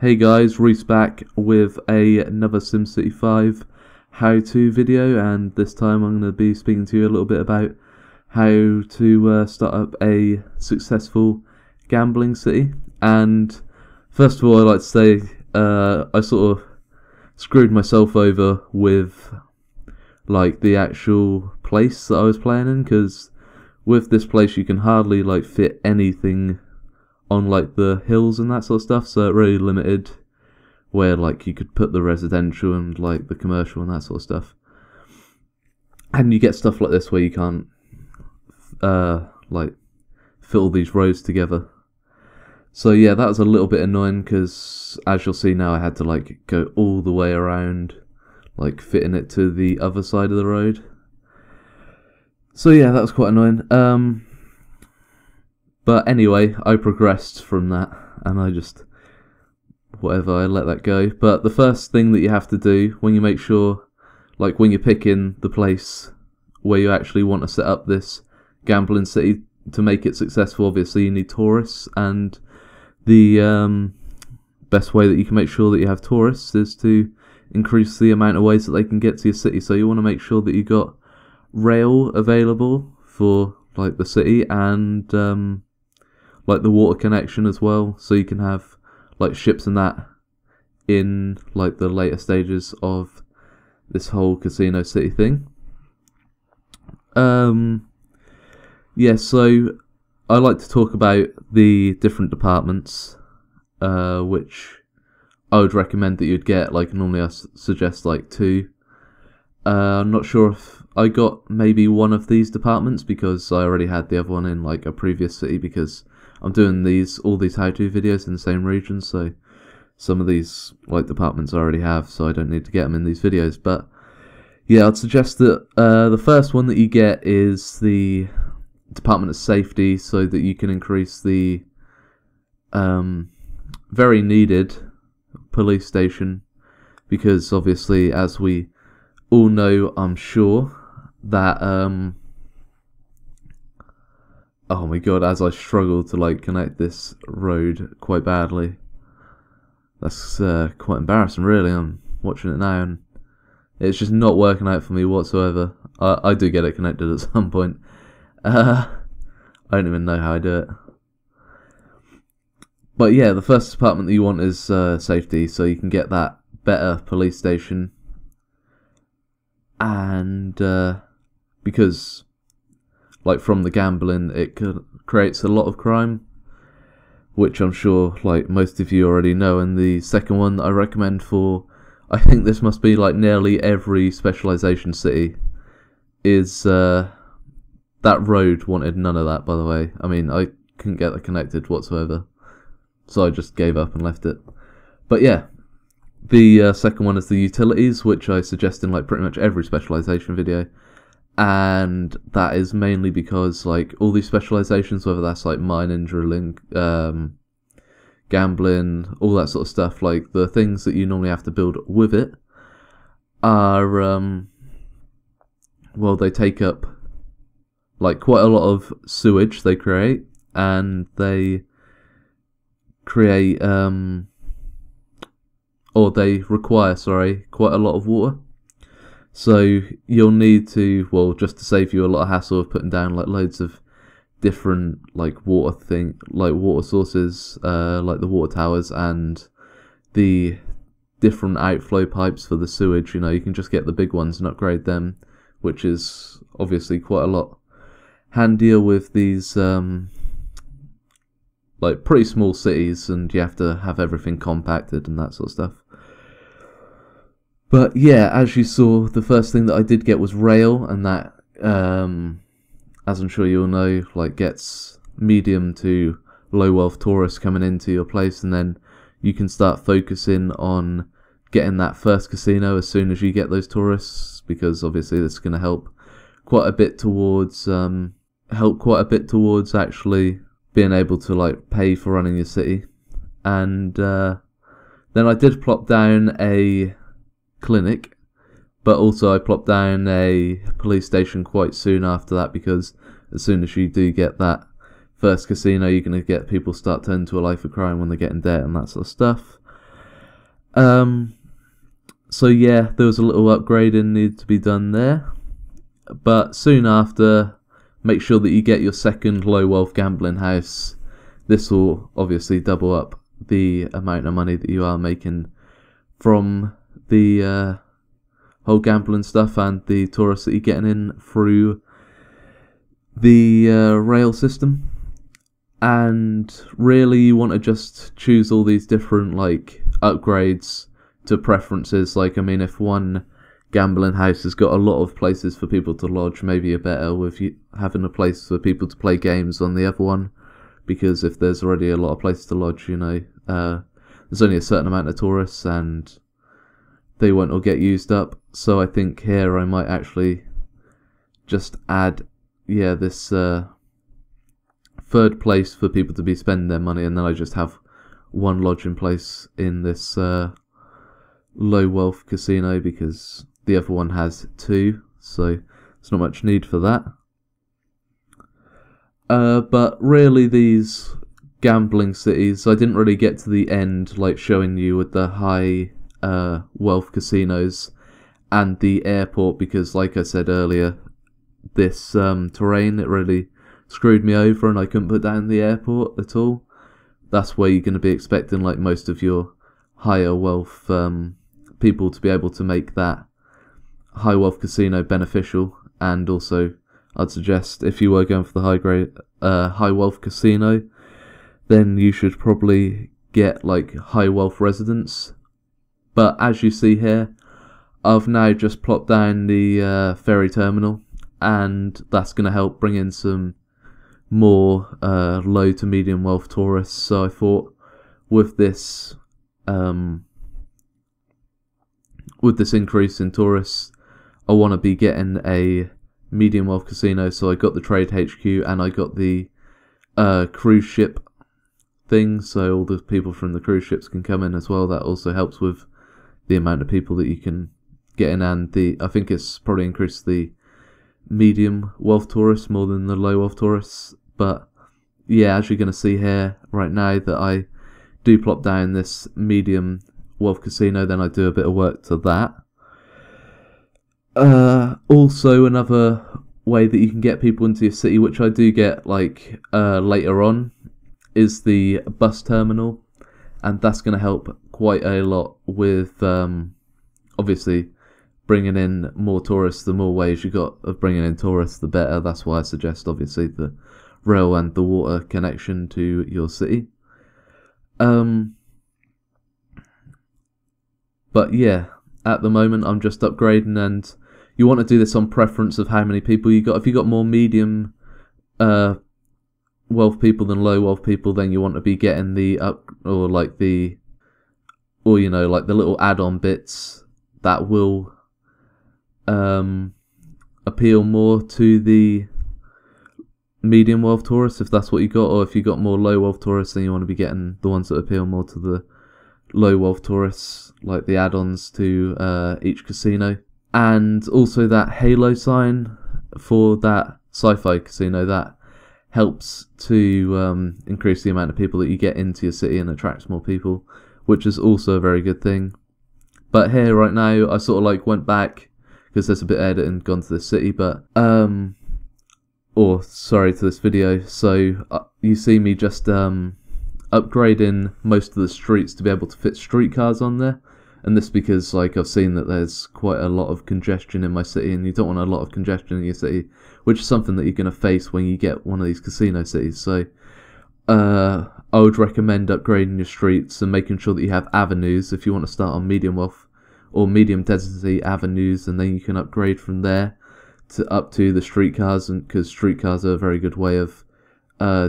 Hey guys, Rhys back with another SimCity 5 how-to video, and this time I'm going to be speaking to you a little bit about how to start up a successful gambling city. And first of all, I'd like to say I sort of screwed myself over with like the actual place that I was playing in, because with this place you can hardly like fit anything on like the hills and that sort of stuff, so it really limited where like you could put the residential and like the commercial and that sort of stuff. And you get stuff like this where you can't like fit all these roads together. So yeah, that was a little bit annoying, because as you'll see now, I had to like go all the way around, like fitting it to the other side of the road. So yeah, that was quite annoying. But anyway, I progressed from that, and I just, I let that go. But the first thing that you have to do when you make sure, like when you're picking the place where you actually want to set up this gambling city to make it successful, obviously you need tourists, and the best way that you can make sure that you have tourists is to increase the amount of ways that they can get to your city. So you want to make sure that you got rail available for like the city, and like the water connection as well, so you can have like ships and that in like the later stages of this whole casino city thing. Yeah, so I like to talk about the different departments, which I would recommend that you'd get. Like normally I suggest like 2. I'm not sure if I got maybe one of these departments, because I already had the other one in like a previous city, because I'm doing all these how-to videos in the same region, so some of these like departments I already have, so I don't need to get them in these videos. But yeah, I'd suggest that the first one that you get is the Department of Safety, so that you can increase the very needed police station, because obviously, as we all know, I'm sure, that oh my god, as I struggle to like connect this road quite badly. That's quite embarrassing, really. I'm watching it now and it's just not working out for me whatsoever. I do get it connected at some point. I don't even know how I do it. But yeah, the first department that you want is safety, so you can get that better police station. And because like from the gambling, it creates a lot of crime, which I'm sure like most of you already know. And the second one that I recommend for, I think this must be like nearly every specialization city, is that road wanted none of that, by the way. I mean, I couldn't get that connected whatsoever, so I just gave up and left it. But yeah, the second one is the utilities, which I suggest in like pretty much every specialization video. And that is mainly because like all these specializations, whether that's like mining, drilling, gambling, all that sort of stuff, like the things that you normally have to build with it are well, they take up like quite a lot of sewage they create, and they create or they require, sorry, quite a lot of water. So you'll need to, well, just to save you a lot of hassle of putting down like loads of different like water sources, like the water towers and the different outflow pipes for the sewage. You know, you can just get the big ones and upgrade them, which is obviously quite a lot handier with these like pretty small cities, and you have to have everything compacted and that sort of stuff. But yeah, as you saw, the first thing that I did get was rail, and that, as I'm sure you'll know, like gets medium to low wealth tourists coming into your place, and then you can start focusing on getting that first casino as soon as you get those tourists, because obviously this is going to help quite a bit towards actually being able to like pay for running your city. And then I did plop down a clinic, but also I plopped down a police station quite soon after that, because as soon as you do get that first casino, you're going to get people start turning to a life of crime when they get in debt and that sort of stuff. So yeah, there was a little upgrading needed to be done there, but soon after, make sure that you get your second low wealth gambling house. This will obviously double up the amount of money that you are making from the whole gambling stuff and the tourists that you're getting in through the rail system. And really, you want to just choose all these different like upgrades to preferences. Like, I mean, if one gambling house has got a lot of places for people to lodge, maybe you're better with you having a place for people to play games on the other one, because if there's already a lot of places to lodge, you know, there's only a certain amount of tourists and they won't all get used up. So I think here I might actually just add, yeah, this third place for people to be spending their money, and then I just have one lodging place in this low wealth casino, because the other one has two, so there's not much need for that. But really, these gambling cities, I didn't really get to the end, like showing you with the high wealth casinos and the airport, because like I said earlier, this terrain, it really screwed me over and I couldn't put down the airport at all. That's where you're going to be expecting like most of your higher wealth people to be able to make that high wealth casino beneficial. And also, I'd suggest if you were going for the high wealth casino, then you should probably get like high wealth residents. But as you see here, I've now just plopped down the ferry terminal, and that's going to help bring in some more low to medium wealth tourists. So I thought with this increase in tourists, I want to be getting a medium wealth casino. So I got the trade HQ and I got the cruise ship thing, so all the people from the cruise ships can come in as well. That also helps with the amount of people that you can get in, and I think it's probably increased the medium wealth tourists more than the low wealth tourists. But yeah, as you're going to see here right now, that I do plop down this medium wealth casino, then I do a bit of work to that. Also, another way that you can get people into your city, which I do get like later on, is the bus terminal, and that's going to help quite a lot with obviously bringing in more tourists. The more ways you got of bringing in tourists, the better. That's why I suggest obviously the rail and the water connection to your city. But yeah, at the moment I'm just upgrading, and you want to do this on preference of how many people you got. If you got more medium wealth people than low wealth people, then you want to be getting the you know, like the little add-on bits that will appeal more to the medium wealth tourists, if that's what you got. Or if you got more low wealth tourists, then you want to be getting the ones that appeal more to the low wealth tourists, like the add-ons to each casino. And also that halo sign for that sci-fi casino, that helps to increase the amount of people that you get into your city and attracts more people, which is also a very good thing. But here right now, I sort of like went back, because there's a bit of editing gone to this city, but to this video. So you see me just upgrading most of the streets to be able to fit streetcars on there. And this because like I've seen that there's quite a lot of congestion in my city, and you don't want a lot of congestion in your city, which is something that you're going to face when you get one of these casino cities. So I would recommend upgrading your streets and making sure that you have avenues if you want to start on medium wealth or medium density avenues, and then you can upgrade from there up to the streetcars, and because streetcars are a very good way of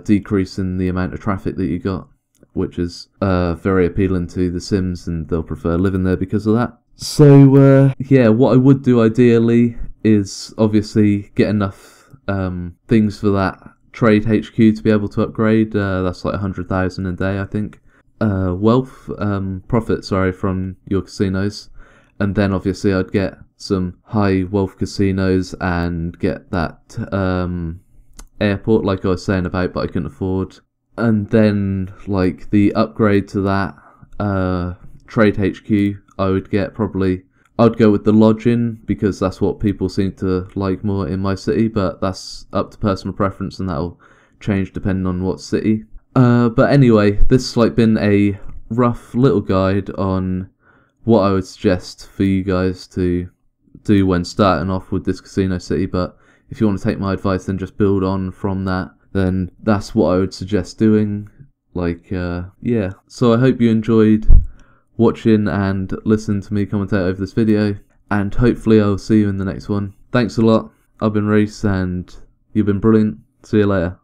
decreasing the amount of traffic that you got, which is very appealing to the Sims, and they'll prefer living there because of that. So yeah, what I would do ideally is obviously get enough things for that trade HQ to be able to upgrade. That's like 100,000 a day, I think. Profit, from your casinos. And then obviously I'd get some high wealth casinos and get that airport like I was saying about, but I couldn't afford. And then like the upgrade to that trade HQ, I'd go with the lodging because that's what people seem to like more in my city, but that's up to personal preference and that'll change depending on what city. But anyway, this has been a rough little guide on what I would suggest for you guys to do when starting off with this casino city, but if you want to take my advice then just build on from that, then that's what I would suggest doing. Yeah. So I hope you enjoyed watching and listening to me commentate over this video, and hopefully I'll see you in the next one. Thanks a lot. I've been Rhys and you've been brilliant. See you later.